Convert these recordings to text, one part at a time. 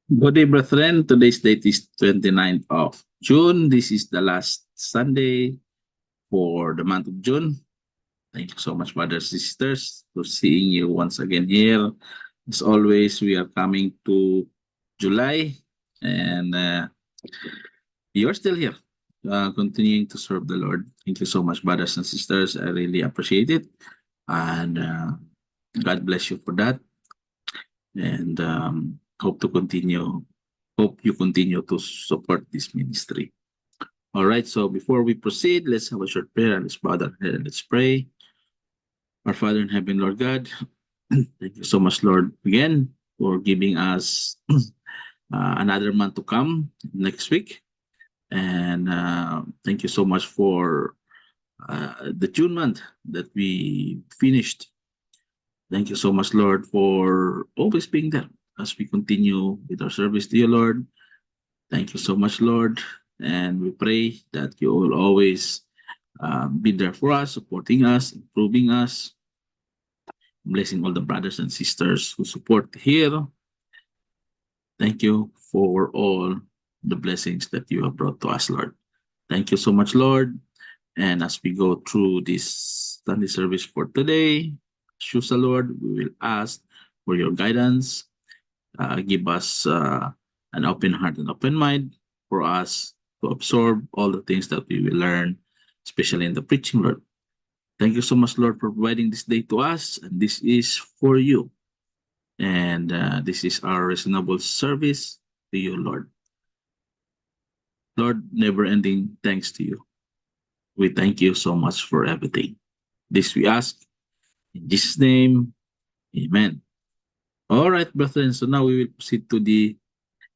Good day, brethren. Today's date is 29th of June. This is the last Sunday for the month of June. Thank you so much, brothers and sisters, for seeing you once again here. As always, we are coming to July, and you're still here, continuing to serve the Lord. Thank you so much, brothers and sisters. I really appreciate it, and God bless you for that. And hope to continue. Hope you continue to support this ministry. All right, so before we proceed, let's have a short prayer and let's bow down our head and let's pray. Our Father in heaven, Lord God, thank you so much, Lord, again for giving us another month to come next week. And thank you so much for the June month that we finished. Thank you so much, Lord, for always being there as we continue with our service to you, Lord. Thank you so much, Lord. And we pray that you will always be there for us, supporting us, improving us, blessing all the brothers and sisters who support here. Thank you for all the blessings that you have brought to us, Lord. Thank you so much, Lord. And as we go through this Sunday service for today, Shusa, Lord, we will ask for your guidance. Give us an open heart and open mind for us to absorb all the things that we will learn, especially in the preaching, Lord. Thank you so much, Lord, for providing this day to us. And this is for you. And this is our reasonable service to you, Lord. Lord, never ending thanks to you. We thank you so much for everything. This we ask in Jesus' name. Amen. All right, brethren. So now we will proceed to the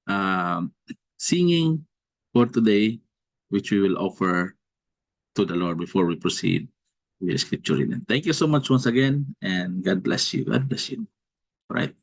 um, singing for today, which we will offer to the Lord before we proceed with scripture reading. Thank you so much once again, and God bless you. God bless you. All right.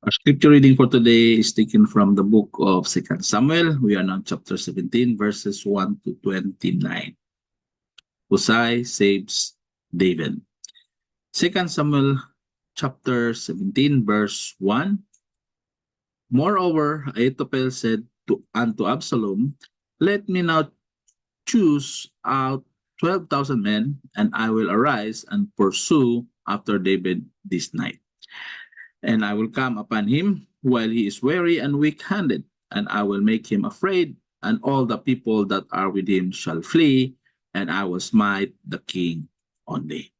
Our scripture reading for today is taken from the book of 2 Samuel. We are now chapter 17, verses 1 to 29. Husai saves David. 2 Samuel chapter 17, verse 1. Moreover, Ahithophel said unto Absalom, let me now choose out 12,000 men, and I will arise and pursue after David this night. And I will come upon him while he is weary and weak-handed, and I will make him afraid, and all the people that are with him shall flee, and I will smite the king only.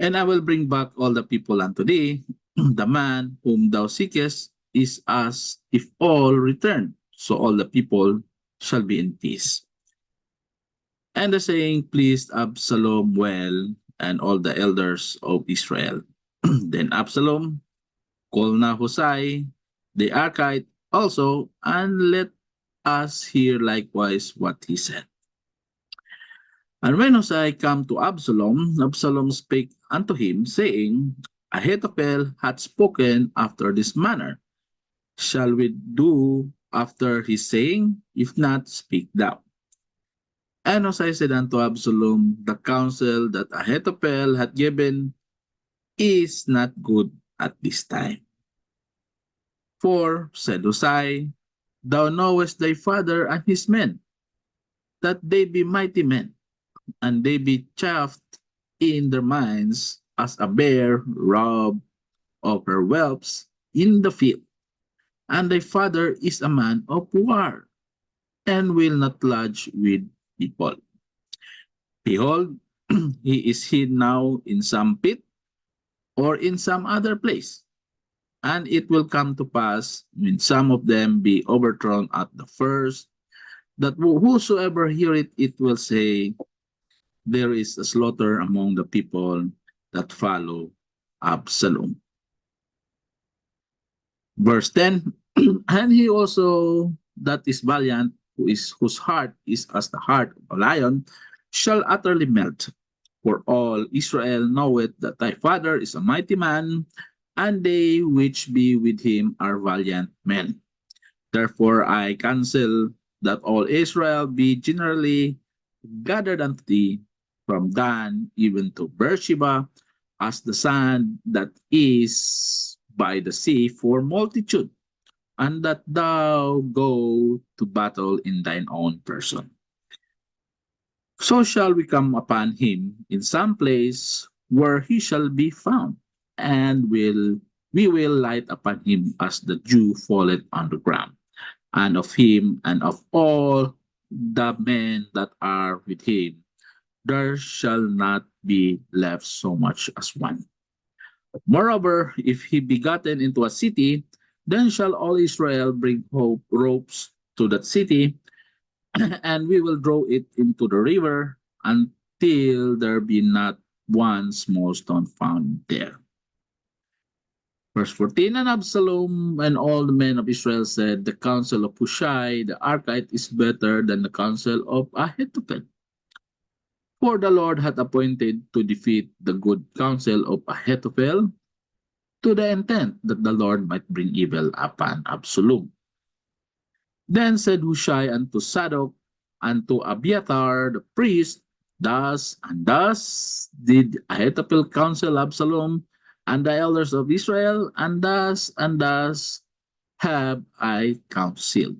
And I will bring back all the people unto thee. The man whom thou seekest is as if all returned. So all the people shall be in peace. And the saying pleased Absalom well and all the elders of Israel. Then Absalom called Nahushai the Archite also, and let us hear likewise what he said. And when Hushai came to Absalom, Absalom spake unto him, saying, Ahithophel hath spoken after this manner. Shall we do after his saying? If not, speak thou. And Hushai said unto Absalom, The counsel that Ahithophel hath given is not good at this time. For, said Hushai, thou knowest thy father and his men, that they be mighty men, and they be chaffed in their minds as a bear robbed of her whelps in the field. And thy father is a man of war, and will not lodge with people. Behold, he is hid now in some pit or in some other place. And it will come to pass, when some of them be overthrown at the first, that whosoever heareth it will say, There is a slaughter among the people that follow Absalom. Verse 10, And he also that is valiant, whose heart is as the heart of a lion, shall utterly melt. For all Israel knoweth that thy father is a mighty man, and they which be with him are valiant men. Therefore I counsel that all Israel be generally gathered unto thee, from Dan even to Beersheba, as the sand that is by the sea for multitude, and that thou go to battle in thine own person. So shall we come upon him in some place where he shall be found, and we will light upon him as the dew falleth on the ground, and of him and of all the men that are with him there shall not be left so much as one. Moreover, if he be gotten into a city, then shall all Israel bring ropes to that city, and we will draw it into the river until there be not one small stone found there. Verse 14, And Absalom and all the men of Israel said, The counsel of Hushai the Archite is better than the counsel of Ahithophel. For the Lord hath appointed to defeat the good counsel of Ahithophel, to the intent that the Lord might bring evil upon Absalom. Then said Hushai unto Zadok and to Abiathar the priest, Thus and thus did Ahithophel counsel Absalom and the elders of Israel, and thus have I counseled.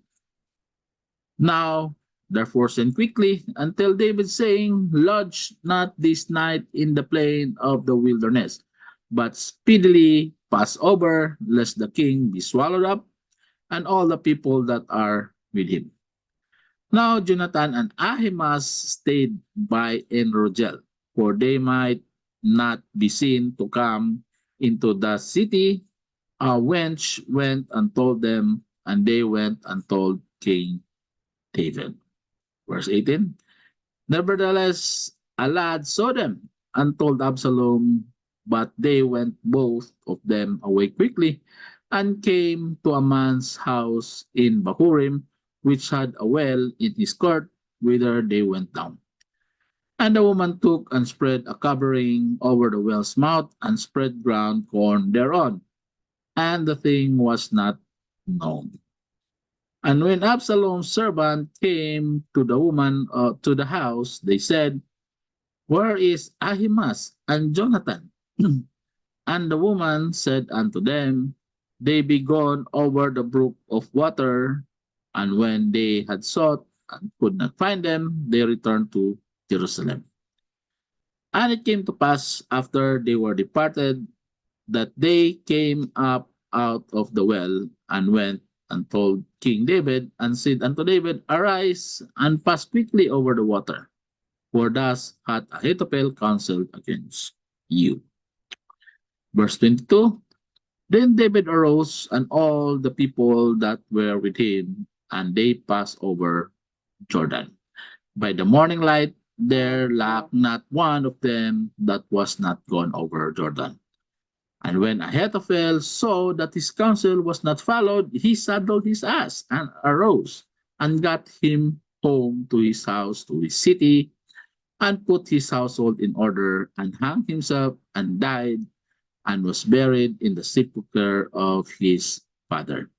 Now, therefore, send quickly and tell David, saying, Lodge not this night in the plain of the wilderness, but speedily pass over, lest the king be swallowed up, and all the people that are with him. Now Jonathan and Ahimaaz stayed by in Rogel, for they might not be seen to come into the city. A wench went and told them, and they went and told King David. Verse 18. Nevertheless, a lad saw them and told Absalom, but they went both of them away quickly and came to a man's house in Bahurim, which had a well in his court, whither they went down. And the woman took and spread a covering over the well's mouth and spread ground corn thereon, and the thing was not known. And when Absalom's servant came to the woman to the house, they said, Where is Ahimaaz and Jonathan? And the woman said unto them, They be gone over the brook of water. And when they had sought and could not find them, they returned to Jerusalem. And it came to pass after they were departed that they came up out of the well and went and told King David and said unto David, Arise and pass quickly over the water. for thus hath Ahithophel counseled against you. Verse 22, Then David arose and all the people that were with him, and they passed over Jordan. By the morning light, there lacked not one of them that was not gone over Jordan. And when Ahithophel saw that his counsel was not followed, he saddled his ass and arose and got him home to his house, to his city, and put his household in order, and hung himself and died, and was buried in the sepulchre of his father.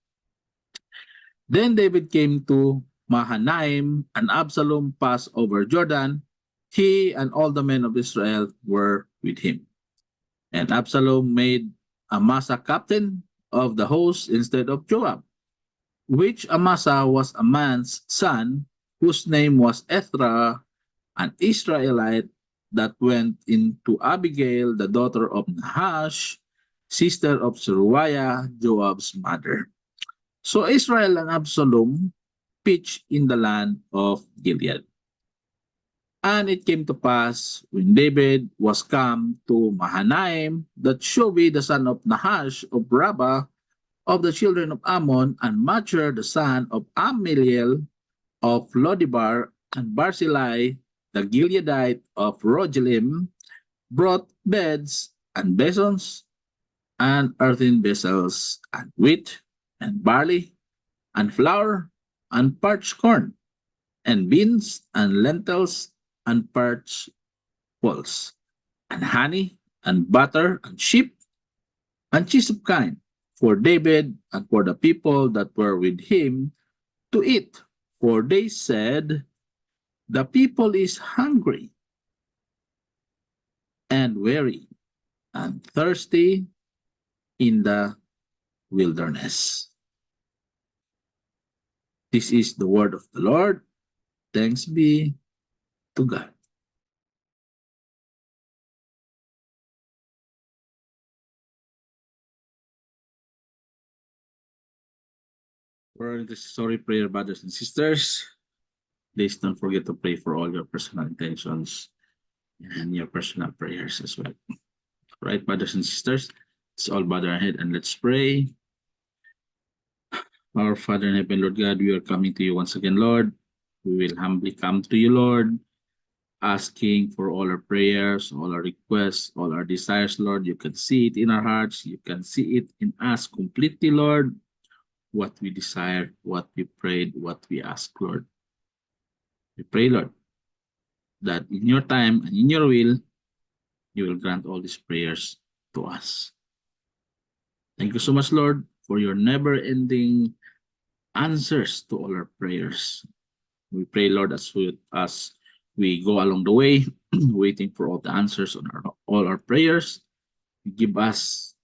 Then David came to Mahanaim, and Absalom passed over Jordan. He and all the men of Israel were with him. And Absalom made Amasa captain of the host instead of Joab, which Amasa was a man's son, whose name was Ethra, an Israelite that went into Abigail, the daughter of Nahash, sister of Zeruiah, Joab's mother. So Israel and Absalom pitched in the land of Gilead. And it came to pass, when David was come to Mahanaim, that Shobi the son of Nahash of Rabbah of the children of Ammon, and Machir the son of Ammiel of Lodibar, and Barzillai the Gileadite of Rogelim, brought beds and basins and earthen vessels, and wheat and barley and flour and parched corn and beans and lentils and parched pulse and honey and butter and sheep and cheese of kine for David and for the people that were with him to eat. For they said, the people is hungry and weary and thirsty in the wilderness. This is the word of the Lord. Thanks be to God. For the sorry prayer, brothers and sisters, please don't forget to pray for all your personal intentions and your personal prayers as well. Right, brothers and sisters? Let's all bow our head and let's pray. Our Father in heaven, Lord God, we are coming to you once again, Lord. We will humbly come to you, Lord, asking for all our prayers, all our requests, all our desires, Lord. You can see it in our hearts. You can see it in us completely, Lord. What we desire, what we prayed, what we asked, Lord. We pray, Lord, that in your time and in your will, you will grant all these prayers to us. Thank you so much, Lord, for your never-ending answers to all our prayers. We pray, Lord, as we go along the way, waiting for all the answers on all our prayers. Give us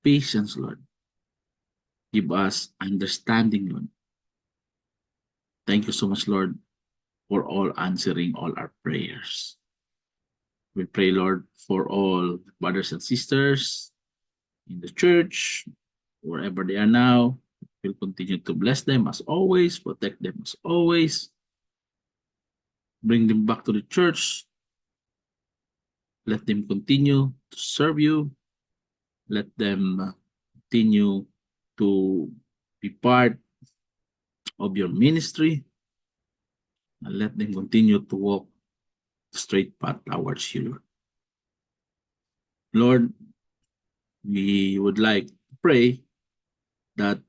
patience, Lord. Give us understanding, Lord. Thank you so much, Lord, for all answering all our prayers. We pray, Lord, for all brothers and sisters in the church, wherever they are now. We'll continue to bless them as always, protect them as always, bring them back to the church. Let them continue to serve you. Let them continue to be part of your ministry. And let them continue to walk the straight path towards you, Lord. Lord, we would like to pray that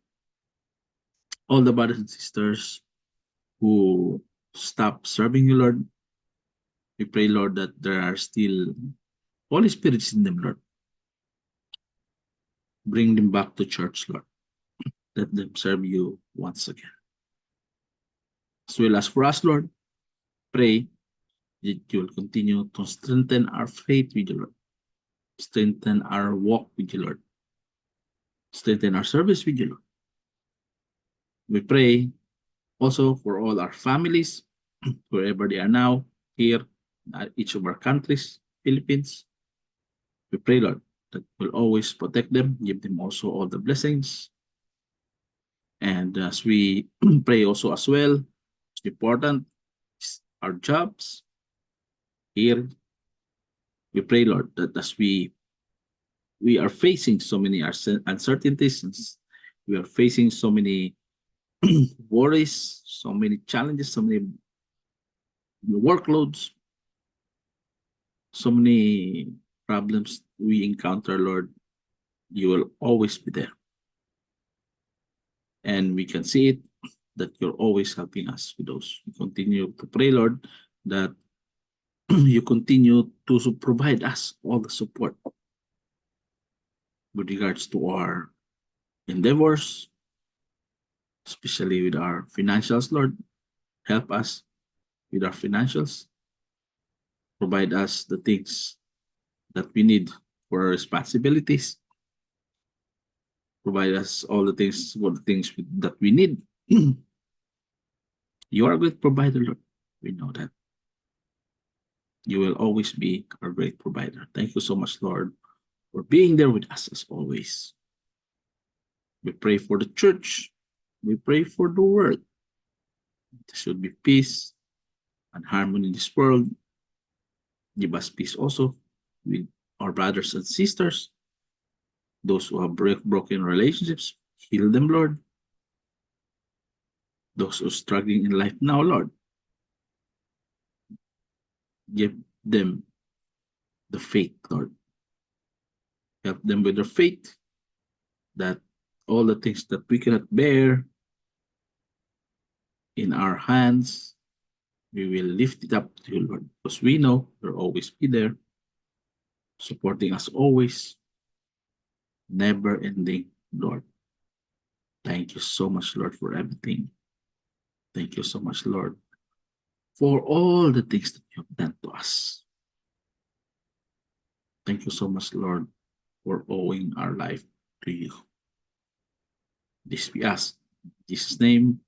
all the brothers and sisters who stop serving you, Lord, we pray, Lord, that there are still Holy Spirits in them, Lord. Bring them back to church, Lord. Let them serve you once again. As well as for us, Lord, pray that you will continue to strengthen our faith with you, Lord. Strengthen our walk with you, Lord. Strengthen our service with you, Lord. We pray also for all our families, wherever they are now, here, in each of our countries, Philippines. We pray, Lord, that will always protect them, give them also all the blessings. And as we pray also as well, it's important, our jobs, here. We pray, Lord, that as we are facing so many uncertainties, we are facing so many worries, so many challenges, so many workloads, so many problems we encounter, Lord, you will always be there. And we can see it that you're always helping us with those. We continue to pray, Lord, that you continue to provide us all the support with regards to our endeavors, especially with our financials, Lord. Help us with our financials. Provide us the things that we need for our responsibilities. Provide us all the things for the things that we need. You are a great provider, Lord. We know that. You will always be our great provider. Thank you so much, Lord, for being there with us as always. We pray for the church. We pray for the world. There should be peace and harmony in this world. Give us peace also with our brothers and sisters. Those who have broken relationships, heal them, Lord. Those who are struggling in life now, Lord, give them the faith, Lord. Help them with their faith that all the things that we cannot bear in our hands, we will lift it up to you, Lord, because we know you'll always be there, supporting us always, never ending, Lord. Thank you so much, Lord, for everything. Thank you so much, Lord, for all the things that you have done to us. Thank you so much, Lord, for owing our life to you. This we ask. In Jesus' name,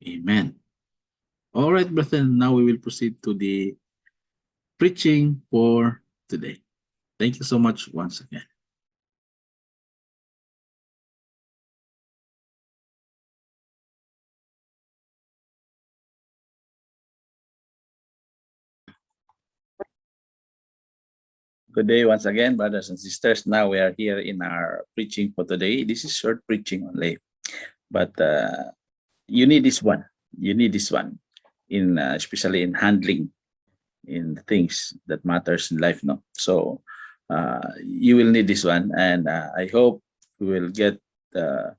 amen. All right, brethren, now we will proceed to the preaching for today. Thank you so much once again. Good day once again, brothers and sisters. Now we are here in our preaching for today. This is short preaching only, but you need this one. You need this one, in especially in handling in things that matters in life. No, so you will need this one, and I hope we will get the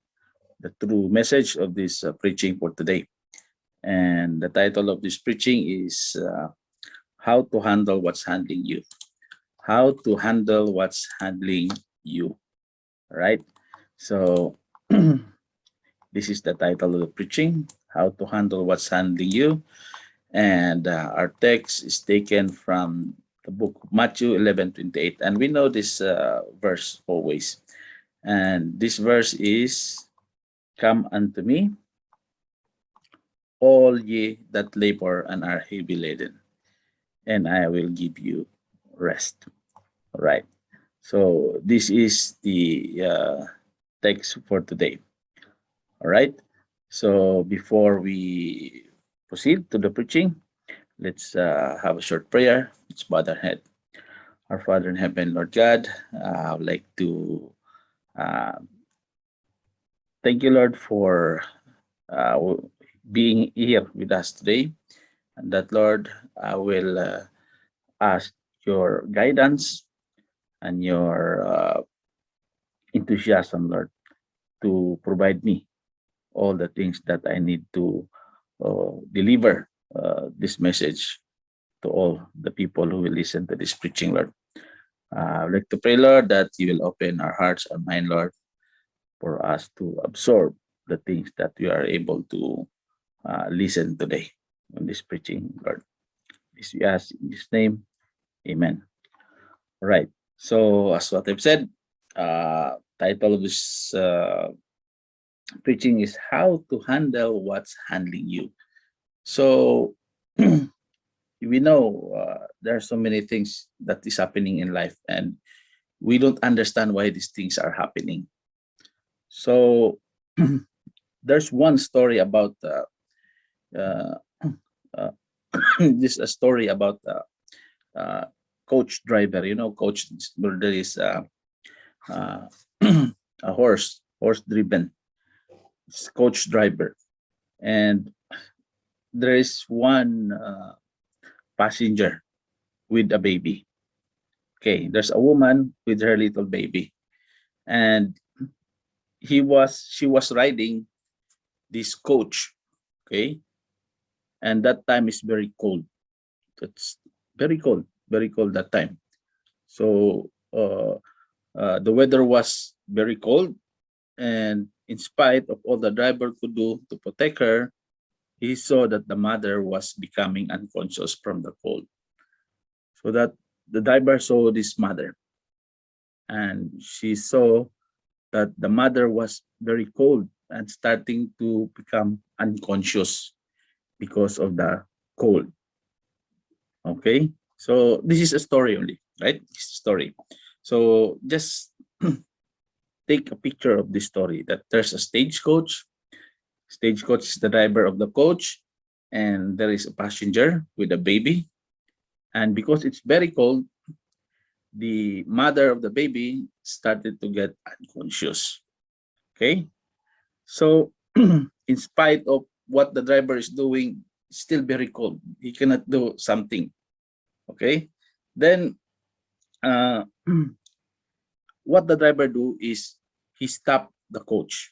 true message of this preaching for today. And the title of this preaching is "How to Handle What's Handling You." How to handle what's handling you. Right? So this is the title of the preaching, How to Handle What's Handling You. And our text is taken from the book of Matthew 11:28. And we know this verse always. And this verse is, "Come unto me, all ye that labor and are heavy laden, and I will give you rest." Right. So this is the text for today. All right. So before we proceed to the preaching, let's have a short prayer. Let's bow our head. Our Father in heaven, Lord God, I would like to thank you, Lord, for being here with us today. And that, Lord, I will ask your guidance and your enthusiasm, Lord, to provide me all the things that I need to deliver this message to all the people who will listen to this preaching, Lord. I'd like to pray, Lord, that you will open our hearts and mind, Lord, for us to absorb the things that we are able to listen today on this preaching, Lord. This we ask in His name, amen. All right. So, as what I've said, title of this preaching is How to Handle What's Handling You. So, we know there are so many things that is happening in life, and we don't understand why these things are happening. So, there's one story about uh, this a story about coach driver. You know, coach, there is uh, a horse driven. It's coach driver, and there is one passenger with a baby. Okay, there's a woman with her little baby, and she was riding this coach. Okay, and that time is very cold. It's very cold that time. So the weather was very cold, and in spite of all the driver could do to protect her, he saw that the mother was becoming unconscious from the cold. So that the driver saw this mother, and she saw that the mother was very cold and starting to become unconscious because of the cold. Okay, so this is a story only, right? It's a story. So just take a picture of this story that there's a stagecoach. Stagecoach is the driver of the coach, and there is a passenger with a baby. And because it's very cold, the mother of the baby started to get unconscious. Okay, so in spite of what the driver is doing, it's still very cold. He cannot do something. Okay, then uh, what the driver do is he stopped the coach,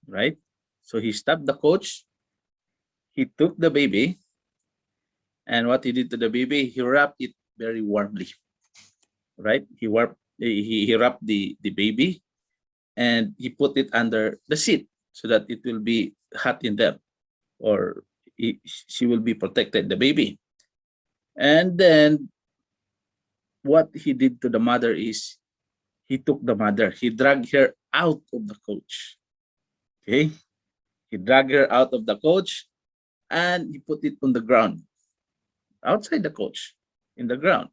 right? So he stopped the coach. He took the baby, and what he did to the baby, he wrapped it very warmly, right? He wrapped the baby, and he put it under the seat so that it will be hot in there, or she will be protected, the baby. And then what he did to the mother is he took the mother, he dragged her out of the coach. Okay, he dragged her out of the coach, and he put it on the ground, outside the coach, in the ground.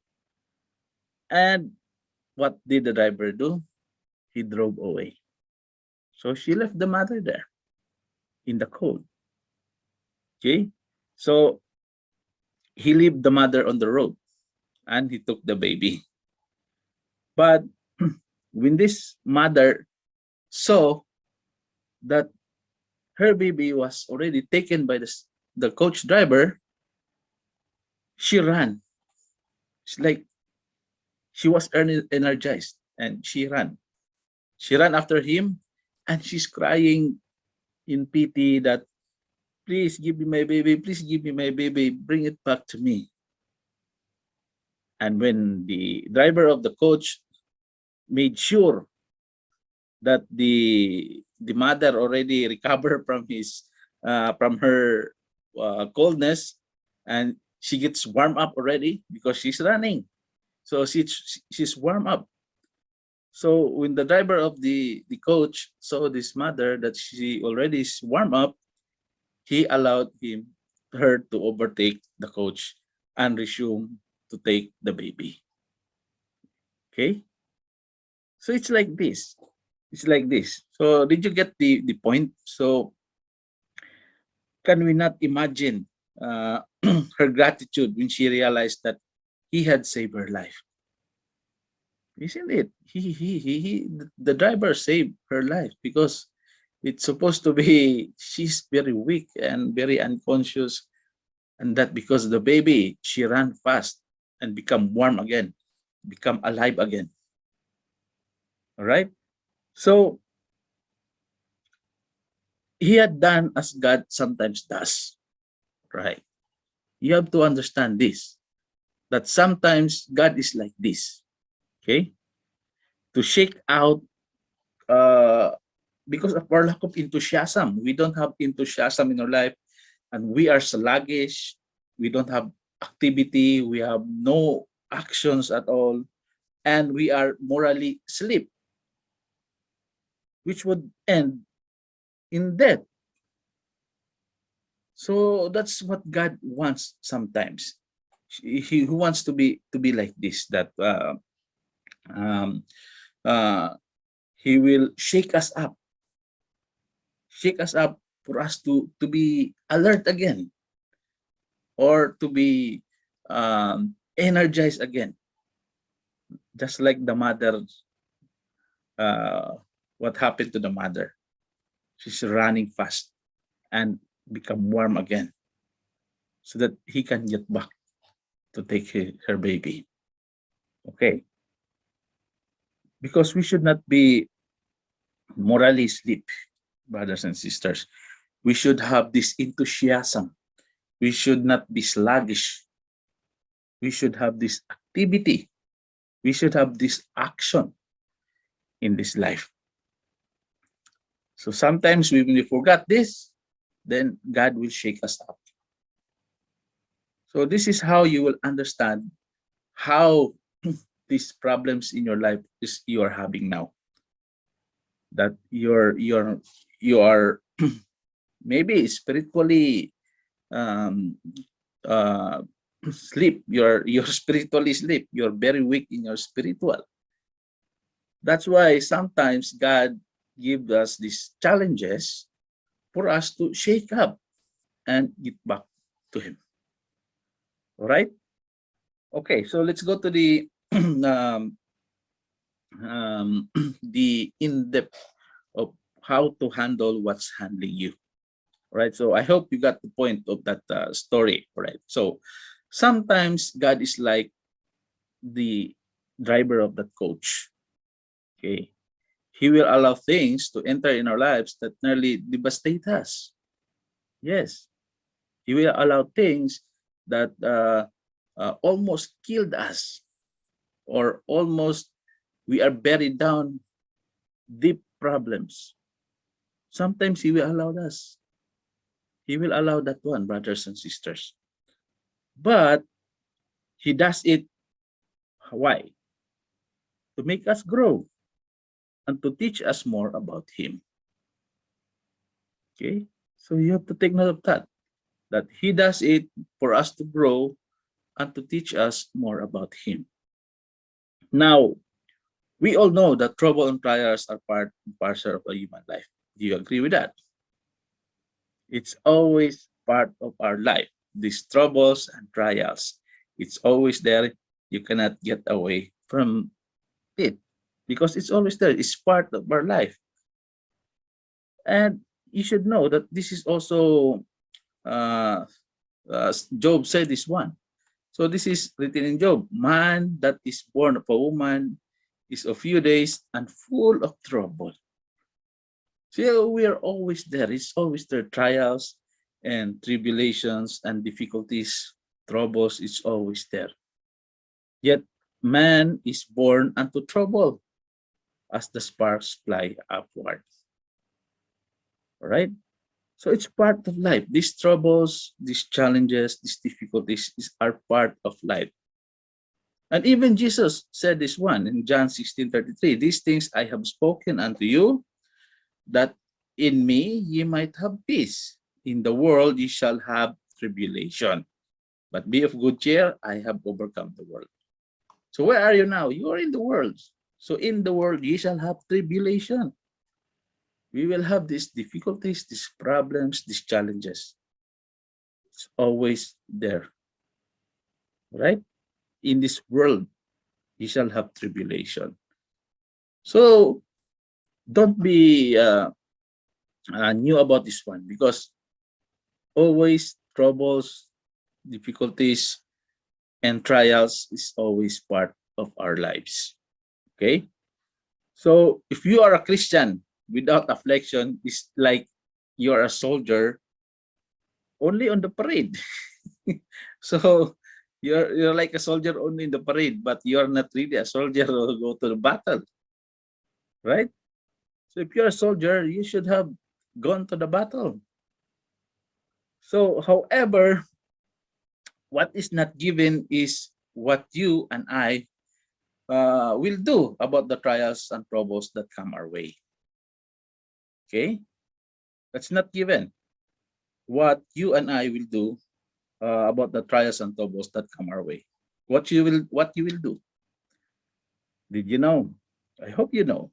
And what did the driver do? He drove away. So she left the mother there in the cold. Okay, so he left the mother on the road, and he took the baby. But when this mother saw that her baby was already taken by the coach driver, she ran. It's like she was energized, and she ran. She ran after him, and she's crying in pity that, please give me my baby, please give me my baby, bring it back to me. And when the driver of the coach made sure that the mother already recovered from his from her coldness, and she gets warm up already because she's running, so she's warm up. So when the driver of the coach saw this mother that she already is warm up, he allowed her to overtake the coach and resume to take the baby. Okay, so it's like this. It's like this. So did you get the point? So can we not imagine her gratitude when she realized that he had saved her life? Isn't it? The driver saved her life because it's supposed to be she's very weak and very unconscious, and that because the baby, she ran fast and become warm again, become alive again. All right. So he had done as God sometimes does. Right. You have to understand this, that sometimes God is like this. Okay. To shake out because of our lack of enthusiasm. We don't have enthusiasm in our life, and we are sluggish. We don't have activity. We have no actions at all, and we are morally asleep, which would end in death. So that's what God wants sometimes. He wants to be like this. That um, uh, He will shake us up for us to be alert again, or to be energized again, just like the mother. What happened to the mother? She's running fast and become warm again so that he can get back to take her baby. Okay. Because we should not be morally asleep, brothers and sisters. We should have this enthusiasm. We should not be sluggish. We should have this activity. We should have this action in this life. So sometimes when we forgot this, then God will shake us up. So this is how you will understand how these problems in your life is you are having now. That you are maybe spiritually um, uh, sleep. You're spiritually sleep. You're very weak in your spiritual. That's why sometimes God gives us these challenges for us to shake up and get back to Him. All right. Okay. So let's go to the the in depth of how to handle what's handling you. Right. So I hope you got the point of that story. Right. So sometimes God is like the driver of that coach. Okay. He will allow things to enter in our lives that nearly devastate us. Yes. He will allow things that almost killed us, or almost we are buried down deep problems. Sometimes He will allow us. He will allow that one, brothers and sisters. But He does it, why? To make us grow and to teach us more about Him. Okay? So you have to take note of that. That He does it for us to grow and to teach us more about Him. Now, we all know that trouble and trials are part and parcel of a human life. Do you agree with that? It's always part of our life. These troubles and trials, it's always there. You cannot get away from it because it's always there. It's part of our life. And you should know that this is also, uh, Job said this one. So this is written in Job. Man that is born of a woman is a few days and full of trouble. So we are always there. It's always there. Trials and tribulations and difficulties, troubles, it's always there. Yet man is born unto trouble as the sparks fly upward. All right? So it's part of life. These troubles, these challenges, these difficulties are part of life. And even Jesus said this one in John 16:33. These things I have spoken unto you, that in me ye might have peace. In the world ye shall have tribulation. But be of good cheer, I have overcome the world. So where are you now? You are in the world. So in the world ye shall have tribulation. We will have these difficulties, these problems, these challenges. It's always there. Right? In this world, ye shall have tribulation. So don't be new about this one, because always troubles, difficulties, and trials is always part of our lives. Okay? So if you are a Christian without affliction, it's like you are a soldier only on the parade. So you're like a soldier only in the parade, but you're not really a soldier who go to the battle, right? So if you're a soldier, you should have gone to the battle. So, however, what is not given is what you and I will do about the trials and troubles that come our way. Okay, that's not given. What you and I will do about the trials and troubles that come our way. What you will do. Did you know? I hope you know.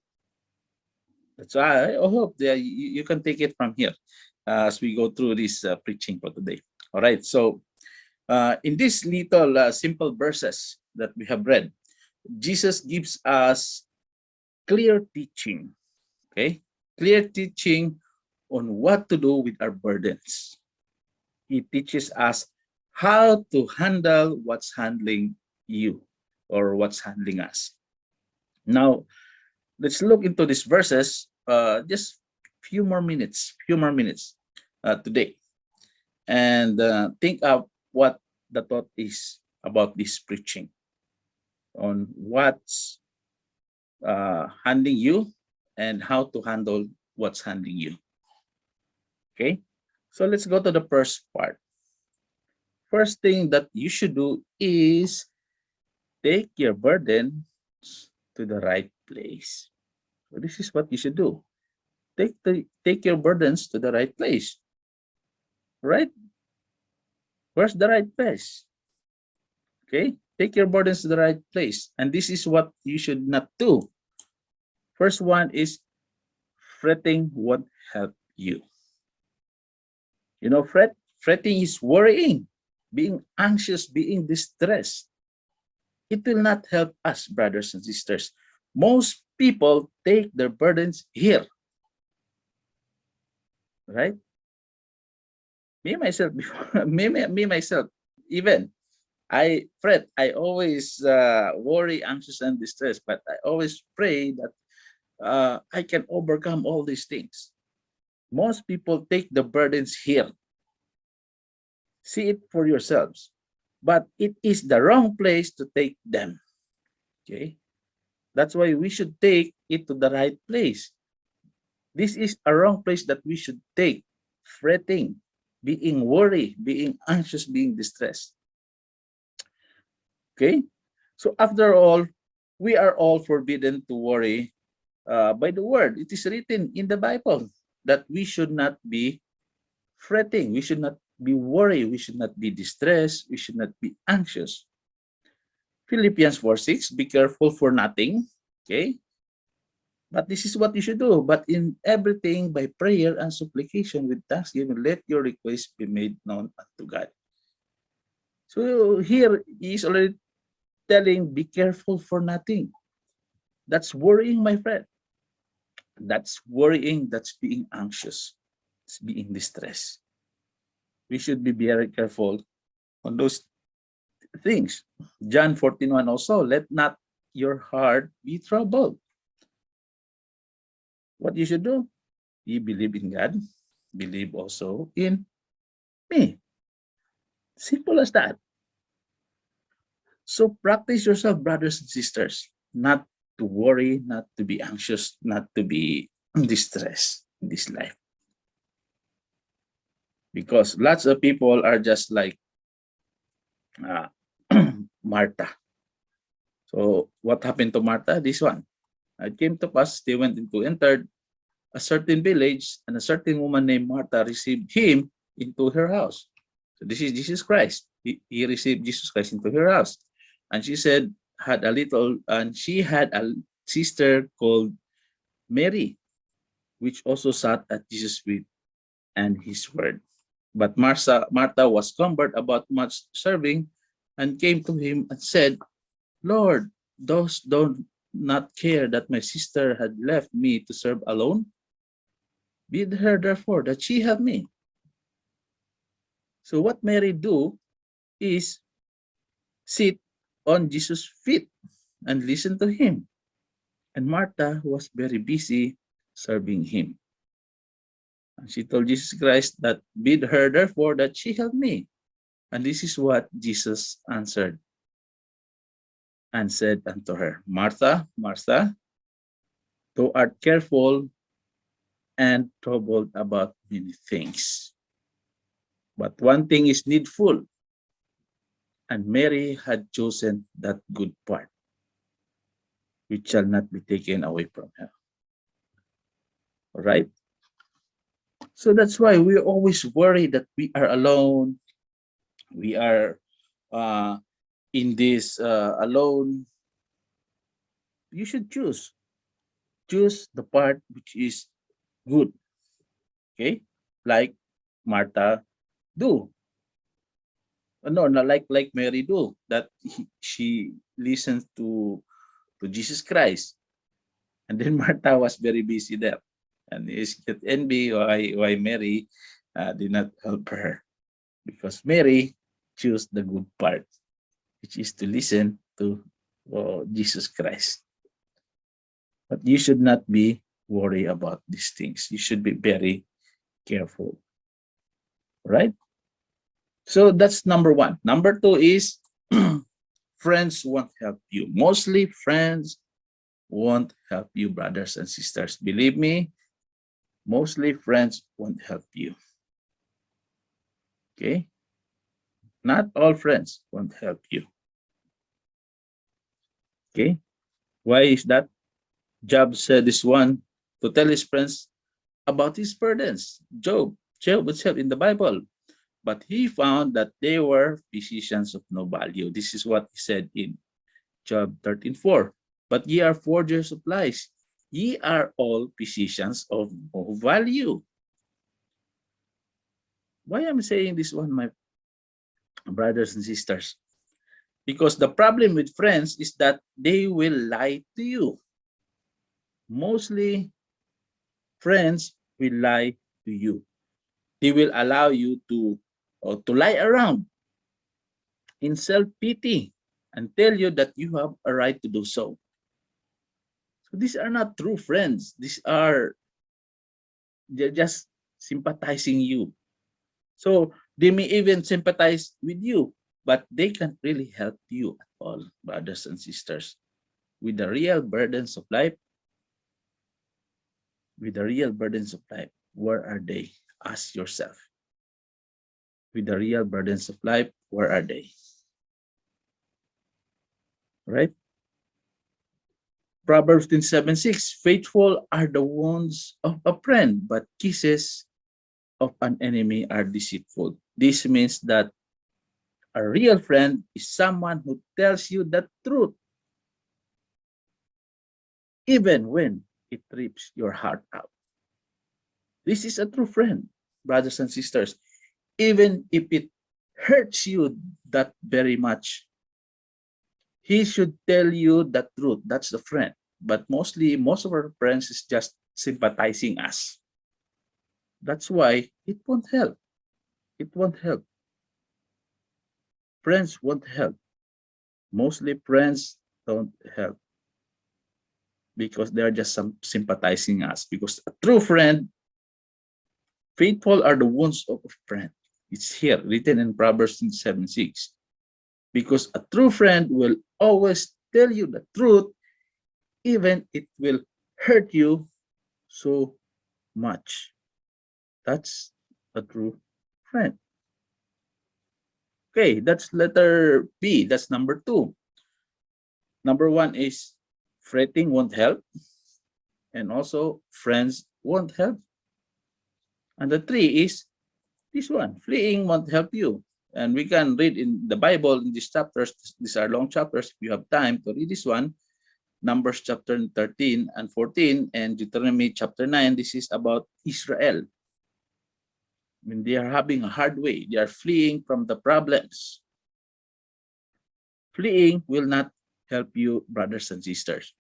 That's why I hope that you can take it from here as we go through this preaching for today. All right. So In these little simple verses that we have read, Jesus gives us clear teaching, okay? Clear teaching on what to do with our burdens. He teaches us how to handle what's handling you or what's handling us. Now, let's look into these verses just few more minutes today, and think of what the thought is about this preaching on what's handling you and how to handle what's handling you. Okay, so let's go to the first part. First thing that you should do is take your burden to the right place. So this is what you should do. Take your burdens to the right place. Right? Where's the right place? Okay? Take your burdens to the right place. And this is what you should not do. First one is fretting won't help you. You know, fretting is worrying, being anxious, being distressed. It will not help us, brothers and sisters. Most people take their burdens here, right? Me myself, me myself, even I fret. I always worry, anxious, and distressed. But I always pray that I can overcome all these things. Most people take the burdens here. See it for yourselves. But it is the wrong place to take them. Okay, that's why we should take it to the right place. This is a wrong place that we should take. Fretting, being worried, being anxious, being distressed. Okay, so after all, we are all forbidden to worry by the word. It is written in the Bible that we should not be fretting, we should not be worried, we should not be distressed, we should not be anxious. Philippians 4:6, be careful for nothing. Okay, but this is what you should do. But in everything, by prayer and supplication with thanksgiving, let your requests be made known unto God. So here he is already telling, be careful for nothing. That's worrying, my friend. That's worrying, that's being anxious, it's being distressed. We should be very careful on those things. John 14:1 also, let not your heart be troubled. What you should do? You believe in God, believe also in me. Simple as that. So practice yourself, brothers and sisters, not to worry, not to be anxious, not to be distressed in this life. Because lots of people are just like uh, Martha. So what happened to Martha? This one. It came to pass, they went into entered a certain village, and a certain woman named Martha received him into her house. So this is Jesus Christ. He received Jesus Christ into her house. And she said, she had a sister called Mary, which also sat at Jesus' feet and his word. But Martha was cumbered about much serving and came to him and said, Lord, dost thou not care that my sister had left me to serve alone? Bid her therefore that she help me. So what Mary do is sit on Jesus' feet and listen to him. And Martha was very busy serving him. And she told Jesus Christ that bid her therefore that she help me. And this is what Jesus answered and said unto her, Martha, Martha, thou art careful and troubled about many things. But one thing is needful, and Mary had chosen that good part, which shall not be taken away from her. All right? So that's why we always worry that we are alone. We are in this alone. You should choose. Choose the part which is good. Okay? Like Martha do. No, not like Mary do, that she listens to Jesus Christ. And then Martha was very busy there. And is get envy why Mary did not help her. Because Mary chose the good part, which is to listen to Jesus Christ. But you should not be worried about these things. You should be very careful. Right? So that's number one. Number two is friends won't help you. Mostly friends won't help you, brothers and sisters. Believe me, mostly friends won't help you. Okay? Not all friends won't help you. Okay? Why is that? Job said this one to tell his friends about his burdens. Job was helped in the Bible, but he found that they were physicians of no value. This is what he said in Job 13:4. But ye are forgers of lies. Ye are all physicians of no value. Why am I saying this one, my brothers and sisters? Because the problem with friends is that they will lie to you. Mostly, friends will lie to you. They will allow you to lie around in self-pity and tell you that you have a right to do so. So these are not true friends. They're just sympathizing you. So they may even sympathize with you, but they can't really help you at all, brothers and sisters. With the real burdens of life, with the real burdens of life, where are they? Ask yourself. With the real burdens of life, where are they? Right? Proverbs 7:6, faithful are the wounds of a friend, but kisses of an enemy are deceitful. This means that a real friend is someone who tells you the truth, even when it rips your heart out. This is a true friend, brothers and sisters. Even if it hurts you that very much, he should tell you the truth. That's the friend. But mostly, most of our friends is just sympathizing us. That's why it won't help. It won't help. Friends won't help. Mostly friends don't help because they're just sympathizing us. Because a true friend, faithful are the wounds of a friend. It's here, written in Proverbs 7:6. Because a true friend will always tell you the truth, even it will hurt you so much. That's a true friend. Okay, that's letter B. That's number two. Number one is fretting won't help, and also friends won't help. And the three is this one, fleeing won't help you. And we can read in the Bible in these chapters. These are long chapters. If you have time to read this one, Numbers chapter 13 and 14 and Deuteronomy chapter 9, this is about Israel. When they are having a hard way, they are fleeing from the problems. Fleeing will not help you, brothers and sisters.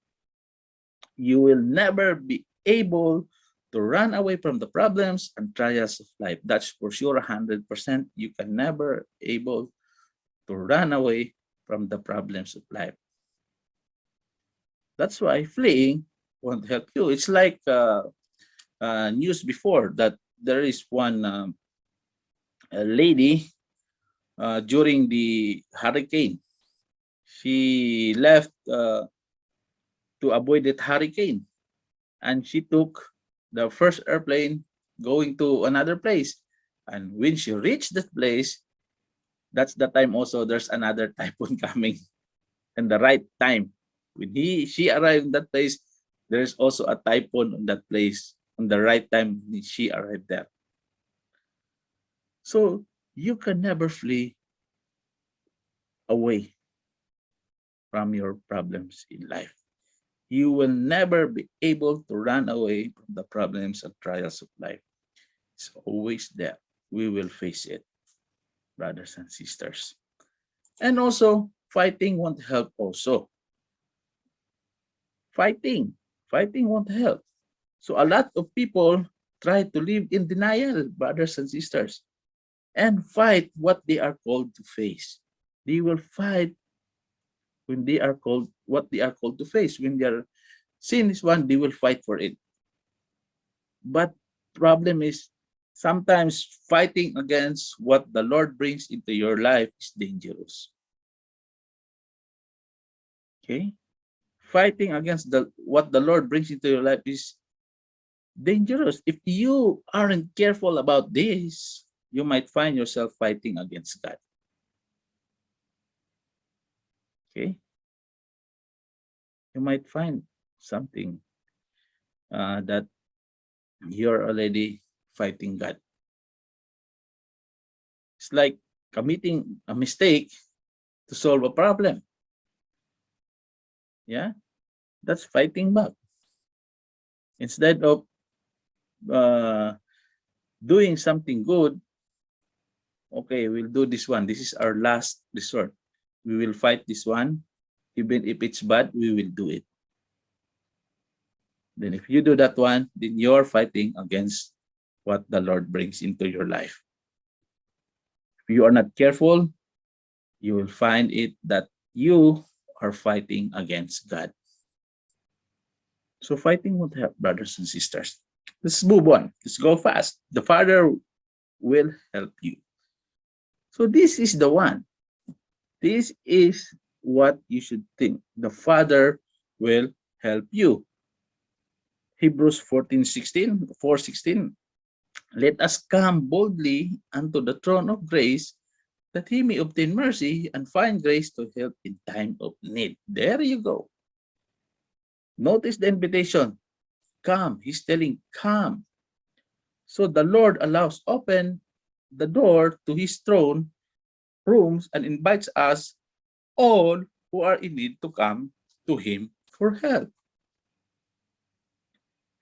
You will never be able to run away from the problems and trials of life. That's for sure, 100%. You can never able to run away from the problems of life. That's why fleeing won't help you. It's like news before that there is one lady during the hurricane. She left to avoid that hurricane, and she took the first airplane going to another place. And when she reached that place, that's the time also there's another typhoon coming in the right time. When she arrived in that place, there's also a typhoon on that place on the right time she arrived there. So you can never flee away from your problems in life. You will never be able to run away from the problems and trials of life. It's always there. We will face it. brothers and sisters. And also, fighting won't help also. Fighting won't help. So a lot of people try to live in denial, brothers and sisters, and fight what they are called to face. They will fight when they are called what they are called to face. When their sin is one, they will fight for it. But problem is sometimes fighting against what the Lord brings into your life is dangerous. Okay? Fighting against the what the Lord brings into your life is dangerous. If you aren't careful about this, you might find yourself fighting against God. Okay? You might find something that you're already fighting God. It's like committing a mistake to solve a problem. Yeah? That's fighting back. Instead of uh, doing something good, okay, we'll do this one. This is our last resort. We will fight this one. Even if it's bad, we will do it. Then if you do that one, then you're fighting against what the Lord brings into your life. If you are not careful, you will find it that you are fighting against God. So fighting won't help, brothers and sisters. Let's move on. Let's go fast. The Father will help you. So this is the one. This is what you should think. The Father will help you. Hebrews 4:16. Let us come boldly unto the throne of grace, that he may obtain mercy and find grace to help in time of need. There you go. Notice the invitation. Come. He's telling, come. So the Lord allows open the door to his throne rooms and invites us all who are in need to come to him for help.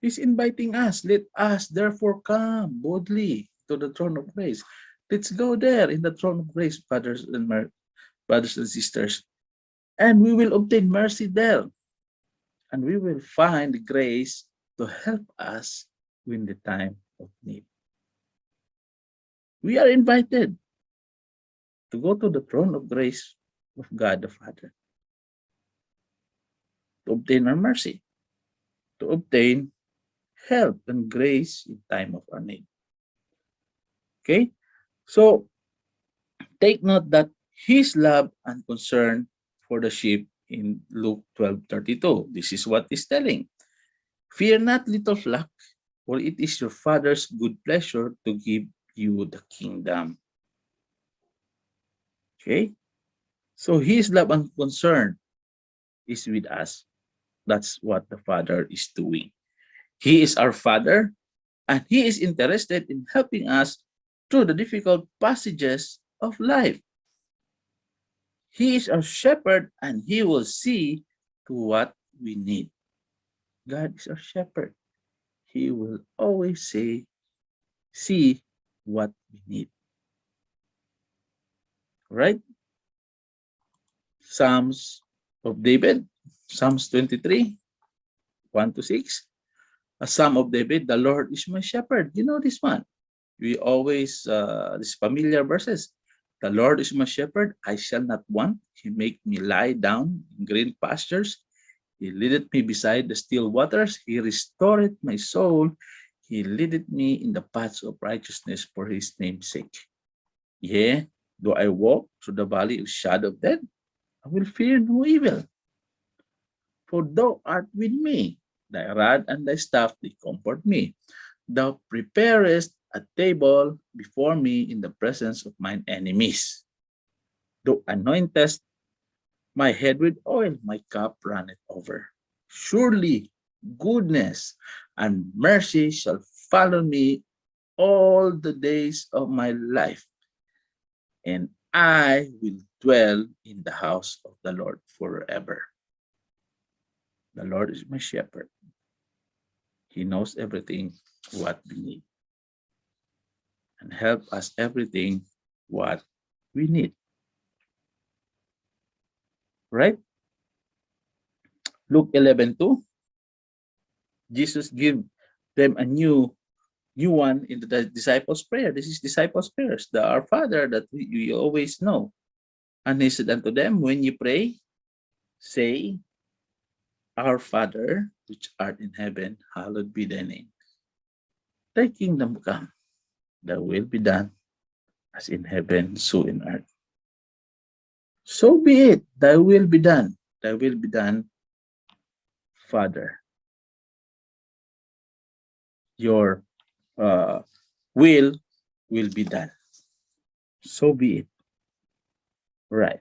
He's inviting us. Let us therefore come boldly to the throne of grace. Let's go there in the throne of grace, brothers and sisters. And we will obtain mercy there. And we will find grace to help us in the time of need. We are invited to go to the throne of grace of God the Father, to obtain our mercy, to obtain help and grace in time of our need. Okay? So take note that his love and concern for the sheep in Luke 12:32. This is what he's telling. Fear not, little flock, for it is your Father's good pleasure to give you the kingdom. Okay? So his love and concern is with us. That's what the Father is doing. He is our Father, and he is interested in helping us through the difficult passages of life. He is our shepherd, and he will see to what we need. God is our shepherd. He will always see what we need. Right? Psalms of David, Psalms 23, 1 to 6. A Psalm of David, the Lord is my shepherd. You know this one. We always, these familiar verses. The Lord is my shepherd, I shall not want. He make me lie down in green pastures. He leadeth me beside the still waters. He restoreth my soul. He leadeth me in the paths of righteousness for his name's sake. Yea, though I walk through the valley of shadow of death, I will fear no evil. For thou art with me. Thy rod and thy staff, they comfort me. Thou preparest a table before me in the presence of mine enemies. Thou anointest my head with oil, my cup runneth over. Surely goodness and mercy shall follow me all the days of my life, and I will dwell in the house of the Lord forever. The Lord is my shepherd. He knows everything what we need and help us everything what we need. Right? Luke 11:2, Jesus give them a new one in the disciples' prayer. This is disciples' prayers, the Our Father that we always know. And he said unto them, when you pray, say, Our Father, which art in heaven, hallowed be thy name. Thy kingdom come, thy will be done, as in heaven, so in earth. So be it, thy will be done. Thy will be done, Father. Your will be done. So be it. Right.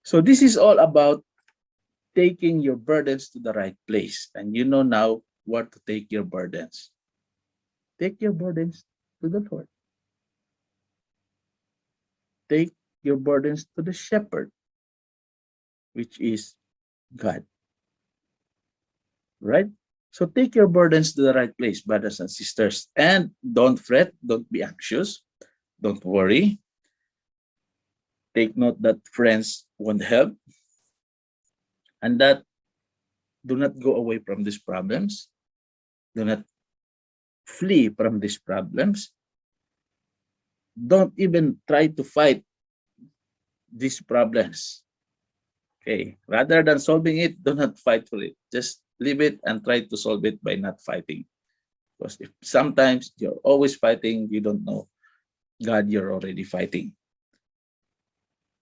So this is all about taking your burdens to the right place. And you know now where to take your burdens. Take your burdens to the Lord. Take your burdens to the shepherd, which is God. Right? So take your burdens to the right place, brothers and sisters. And don't fret, don't be anxious, don't worry. Take note that friends won't help, and that do not go away from these problems. Do not flee from these problems. Don't even try to fight these problems. Okay, rather than solving it, do not fight for it. Just leave it and try to solve it by not fighting. Because if sometimes you're always fighting, you don't know God, you're already fighting.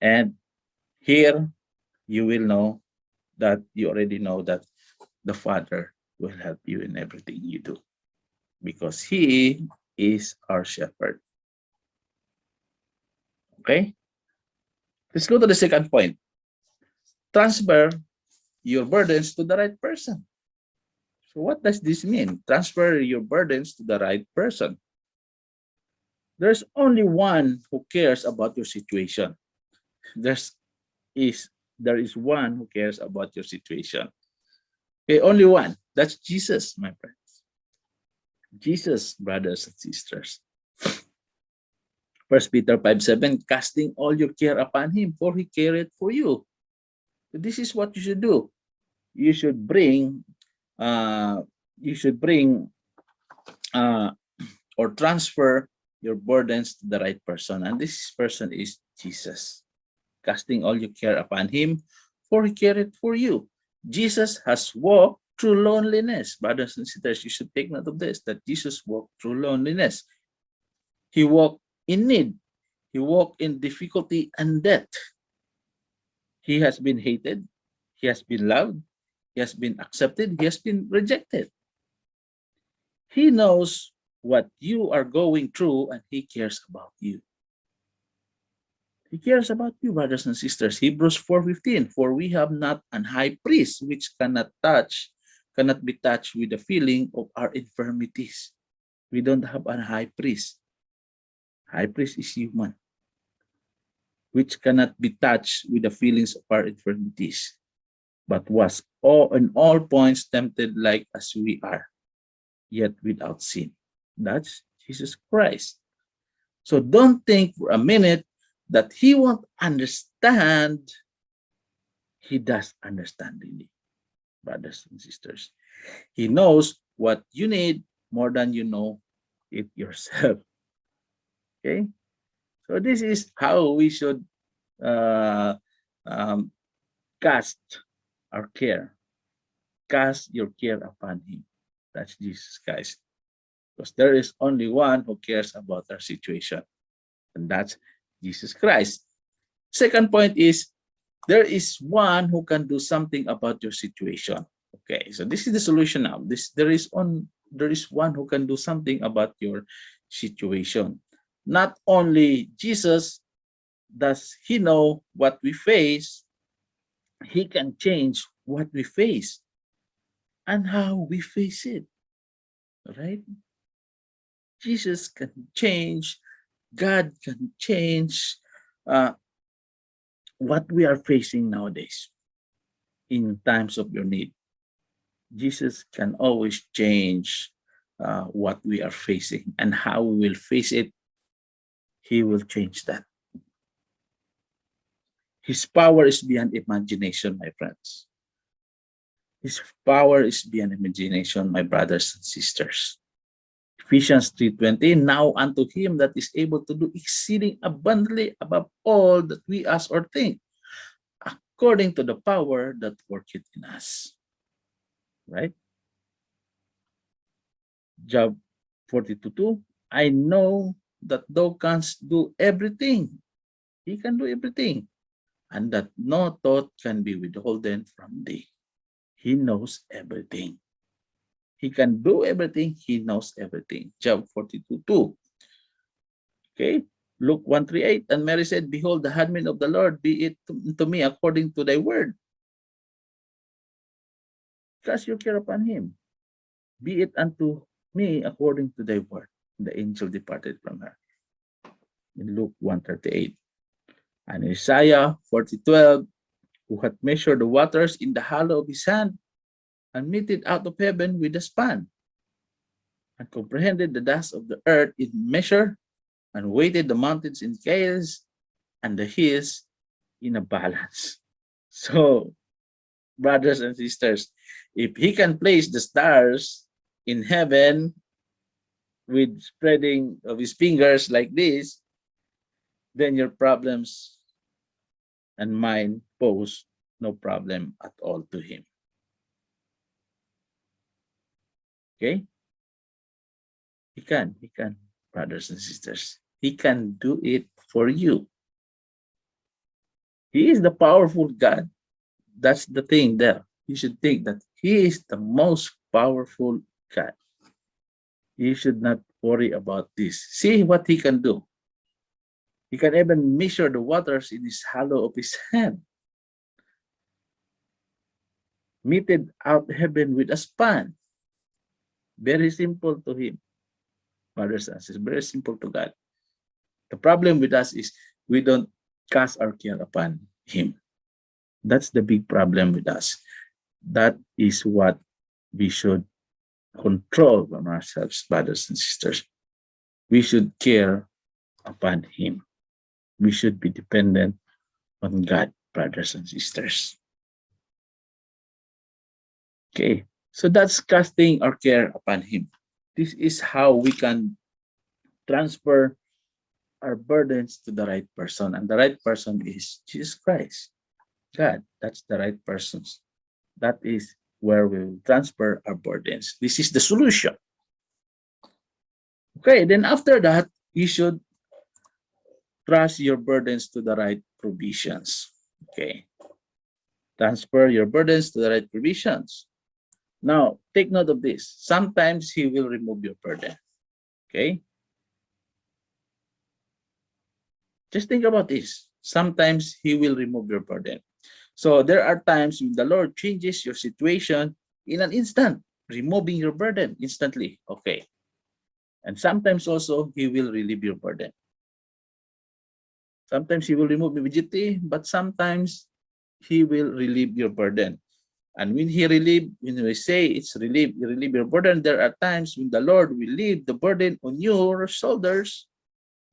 And here you will know that you already know that the Father will help you in everything you do, because He is our shepherd. Okay? Let's go to the second point. Transfer your burdens to the right person. So what does this mean? Transfer your burdens to the right person. There's only one who cares about your situation. There is one who cares about your situation. Okay, only one. That's Jesus, my friends. Jesus, brothers and sisters. 1 Peter 5:7, casting all your care upon him, for he careth for you. So this is what you should do. You should bring uh, uh, or transfer your burdens to the right person. And this person is Jesus. Casting all your care upon him, for he careth for you. Jesus has walked through loneliness. Brothers and sisters, you should take note of this, that Jesus walked through loneliness. He walked in need. He walked in difficulty and death. He has been hated. He has been loved. He has been accepted. He has been rejected. He knows what you are going through, and he cares about you. He cares about you, brothers and sisters. Hebrews 4:15, for we have not an high priest which cannot be touched with the feeling of our infirmities. We don't have a high priest. High priest is human, which cannot be touched with the feelings of our infirmities, but was in all points tempted like as we are, yet without sin. That's Jesus Christ. So don't think for a minute that he won't understand. He does understand, really, brothers and sisters. He knows what you need more than you know it yourself. Okay? So this is how we should uh, um, cast our care. Cast your care upon him. That's Jesus Christ. Because there is only one who cares about our situation, and that's Jesus Christ. Second point is, there is one who can do something about your situation. Okay, so this is the solution now. There is one who can do something about your situation. Not only Jesus does he know what we face, he can change what we face and how we face it. Right? Jesus can change, God can change what we are facing nowadays in times of your need. Jesus can always change what we are facing, and how we will face it. He will change that. His power is beyond imagination, my friends. His power is beyond imagination, my brothers and sisters. Ephesians 3:20, now unto him that is able to do exceeding abundantly above all that we ask or think, according to the power that worketh in us. Right? Job 42:2, I know that thou canst do everything. He can do everything. And that no thought can be withholden from thee. He knows everything. He can do everything. He knows everything. Job 42:2. Okay. Luke 1:38. And Mary said, behold, the handmaid of the Lord, be it to me according to thy word. Cast your care upon him. Be it unto me according to thy word. The angel departed from her. In Luke 1:38. And Isaiah 40:12, who hath measured the waters in the hollow of his hand, and meted out of heaven with a span, and comprehended the dust of the earth in measure, and weighted the mountains in scales, and the hills in a balance. So, brothers and sisters, if he can place the stars in heaven with spreading of his fingers like this, then your problems and mine pose no problem at all to him. Okay? He can, brothers and sisters. He can do it for you. He is the powerful God. That's the thing there. You should think that he is the most powerful God. You should not worry about this. See what he can do. He can even measure the waters in his hollow of his hand. Meted out heaven with a span. Very simple to him. Brothers and sisters, very simple to God. The problem with us is we don't cast our care upon him. That's the big problem with us. That is what we should control from ourselves, brothers and sisters. We should care upon him. We should be dependent on God, brothers and sisters. Okay, so that's casting our care upon him. This is how we can transfer our burdens to the right person. And the right person is Jesus Christ. God, that's the right person. That is where we will transfer our burdens. This is the solution. Okay, then after that, you should trust your burdens to the right provisions. Okay. Transfer your burdens to the right provisions. Now, take note of this. Sometimes he will remove your burden. Okay. Just think about this. Sometimes he will remove your burden. So there are times when the Lord changes your situation in an instant, removing your burden instantly. Okay. And sometimes also he will relieve your burden. Sometimes he will remove immediately, but sometimes he will relieve your burden. And when we say it's relieve your burden, there are times when the Lord will leave the burden on your shoulders.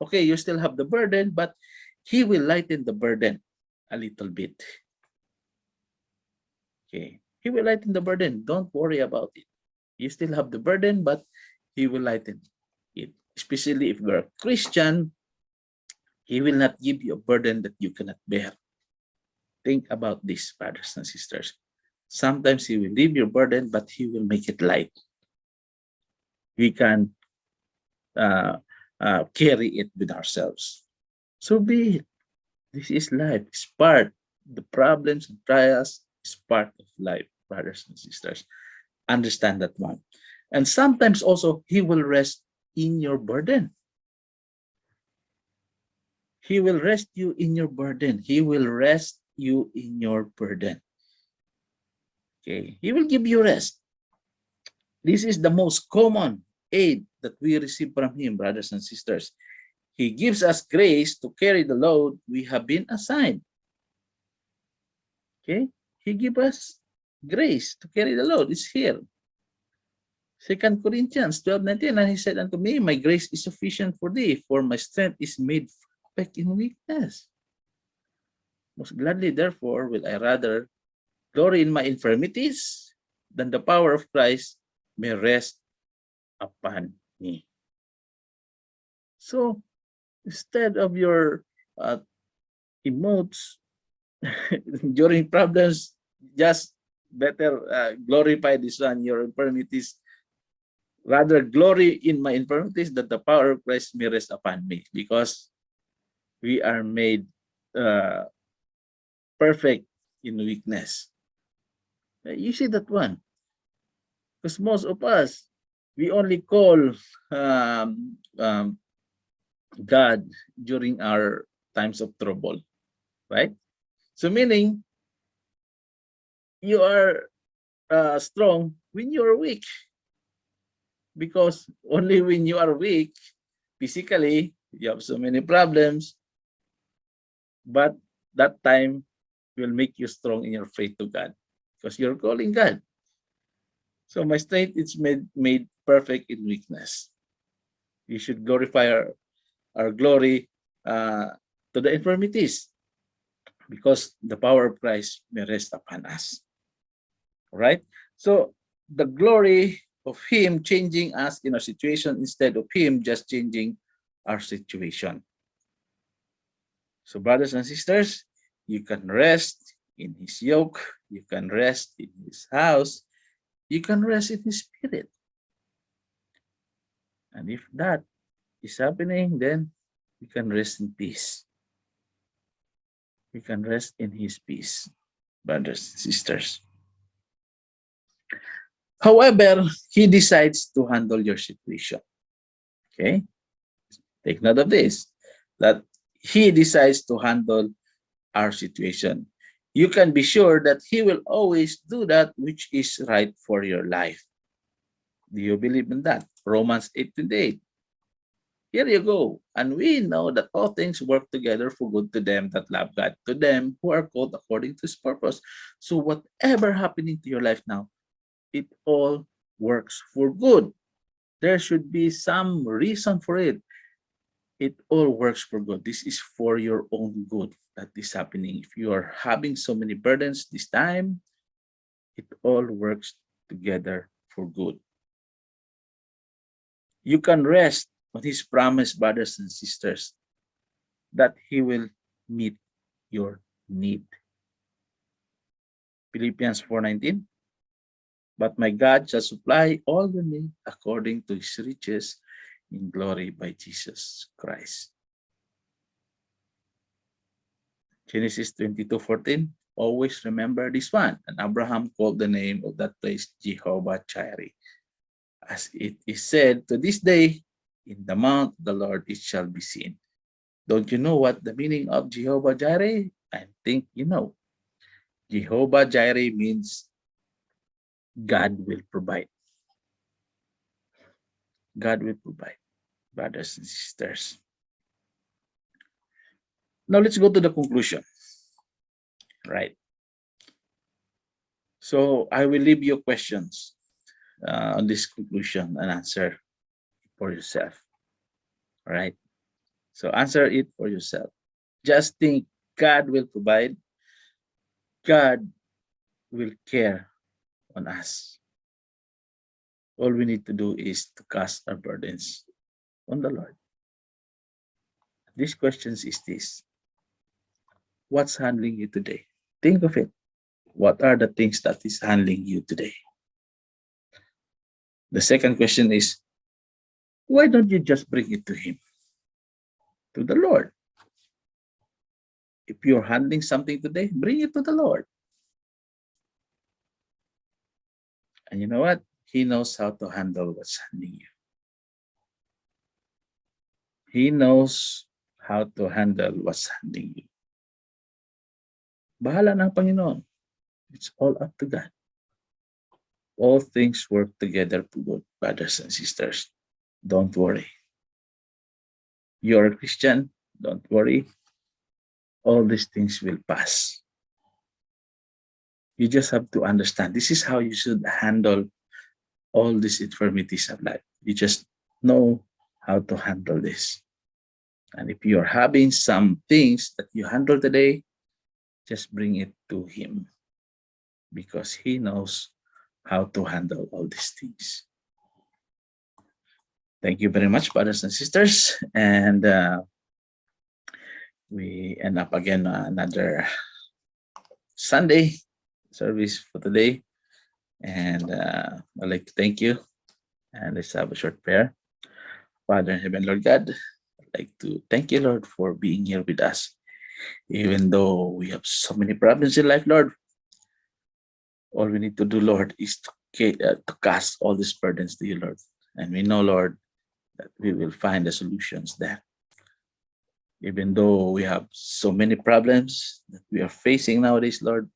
Okay, you still have the burden, but he will lighten the burden a little bit. Okay, he will lighten the burden. Don't worry about it. You still have the burden, but he will lighten it. Especially if you're a Christian, he will not give you a burden that you cannot bear. Think about this, brothers and sisters. Sometimes he will leave your burden, but he will make it light. We can carry it with ourselves. So be it. This is life. It's part. The problems and trials is part of life, brothers and sisters. Understand that one. And sometimes also he will rest in your burden. He will rest you in your burden. He will rest you in your burden. Okay, he will give you rest. This is the most common aid that we receive from him, brothers and sisters. He gives us grace to carry the load we have been assigned. Okay, he gives us grace to carry the load. It's here. 2 Corinthians 12:19, and he said unto me, my grace is sufficient for thee, for my strength is made perfect in weakness. Most gladly, therefore, will I rather glory in my infirmities than the power of Christ may rest upon me. So instead of your emotes during problems, just better glorify this one, your infirmities. Rather glory in my infirmities that the power of Christ may rest upon me, because we are made perfect in weakness. You see that one? Because most of us, we only call God during our times of trouble, right? So meaning you are strong when you are weak, because only when you are weak physically, you have so many problems, but that time will make you strong in your faith to God, because you're calling God. So my strength is made perfect in weakness. We should glorify our glory to the infirmities, because the power of Christ may rest upon us. All right? So the glory of Him changing us in our situation instead of Him just changing our situation. So, brothers and sisters, you can rest in His yoke, you can rest in His house, you can rest in His Spirit. And if that is happening, then you can rest in peace. You can rest in His peace, brothers and sisters. However, He decides to handle your situation. Okay? Take note of this, that He decides to handle our situation. You can be sure that He will always do that which is right for your life. Do you believe in that? Romans 8:28. Here you go. And we know that all things work together for good to them that love God, to them who are called according to His purpose. So whatever happening to your life now, it all works for good. There should be some reason for it. It all works for good. This is for your own good that is happening. If you are having so many burdens this time, it all works together for good. You can rest on His promise, brothers and sisters, that He will meet your need. Philippians 4:19. But my God shall supply all your need according to His riches in glory by Jesus Christ. Genesis 22:14. Always remember this one. And Abraham called the name of that place Jehovah Jireh. As it is said to this day, in the mount of the Lord it shall be seen. Don't you know what the meaning of Jehovah Jireh? I think you know. Jehovah Jireh means God will provide. God will provide, brothers and sisters. Now let's go to the conclusion. Right. So I will leave you questions on this conclusion and answer for yourself. All right. So answer it for yourself. Just think God will provide. God will care on us. All we need to do is to cast our burdens on the Lord. This question is this: what's handling you today? Think of it. What are the things that is handling you today? The second question is, why don't you just bring it to Him, to the Lord? If you're handling something today, bring it to the Lord. And you know what? He knows how to handle what's handling you. He knows how to handle what's handling you. Bahala ng Panginoon. It's all up to God. All things work together for good, brothers and sisters. Don't worry. You're a Christian. Don't worry. All these things will pass. You just have to understand. This is how you should handle all these infirmities of life. You just know how to handle this. And if you're having some things that you handle today, just bring it to Him because He knows how to handle all these things. Thank you very much, brothers and sisters. And we end up again another Sunday service for today. And I'd like to thank you. And let's have a short prayer. Father in heaven, Lord God, I'd like to thank you, Lord, for being here with us. Even though we have so many problems in life, Lord, all we need to do, Lord, is to cast all these burdens to you, Lord. And we know, Lord, that we will find the solutions there. Even though we have so many problems that we are facing nowadays, Lord,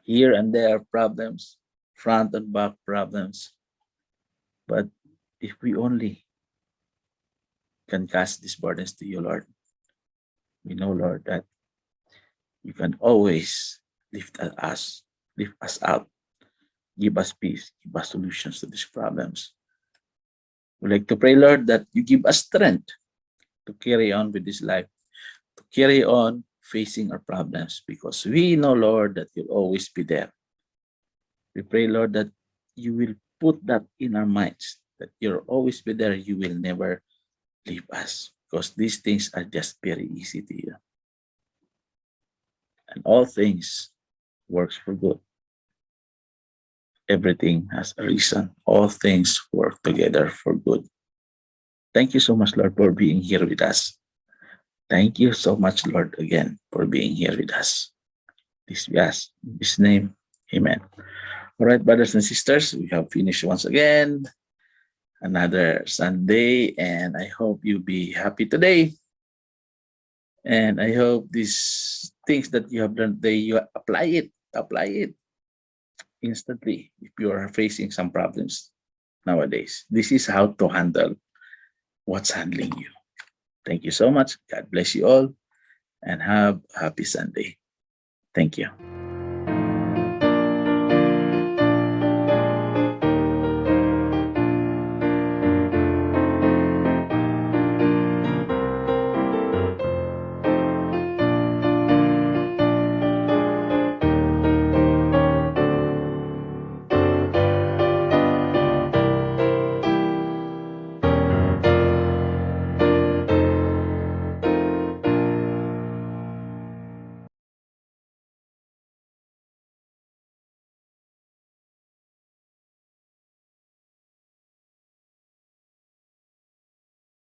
here and there problems, front and back problems. But if we only can cast these burdens to you, Lord, we know, Lord, that you can always lift us out, give us peace, give us solutions to these problems. We'd like to pray, Lord, that you give us strength to carry on with this life, to carry on facing our problems, because we know, Lord, that you'll always be there. We pray, Lord, that you will put that in our minds, that you'll always be there, you will never leave us, because these things are just very easy to you. And all things works for good. Everything has a reason. All things work together for good. Thank you so much, Lord, for being here with us. Thank you so much, Lord, again, for being here with us. This we ask in His name. Amen. All right, brothers and sisters, we have finished once again another Sunday, and I hope you be happy today. And I hope these things that you have done today, you apply it instantly if you are facing some problems nowadays. This is how to handle what's handling you. Thank you so much. God bless you all and have a happy Sunday. Thank you.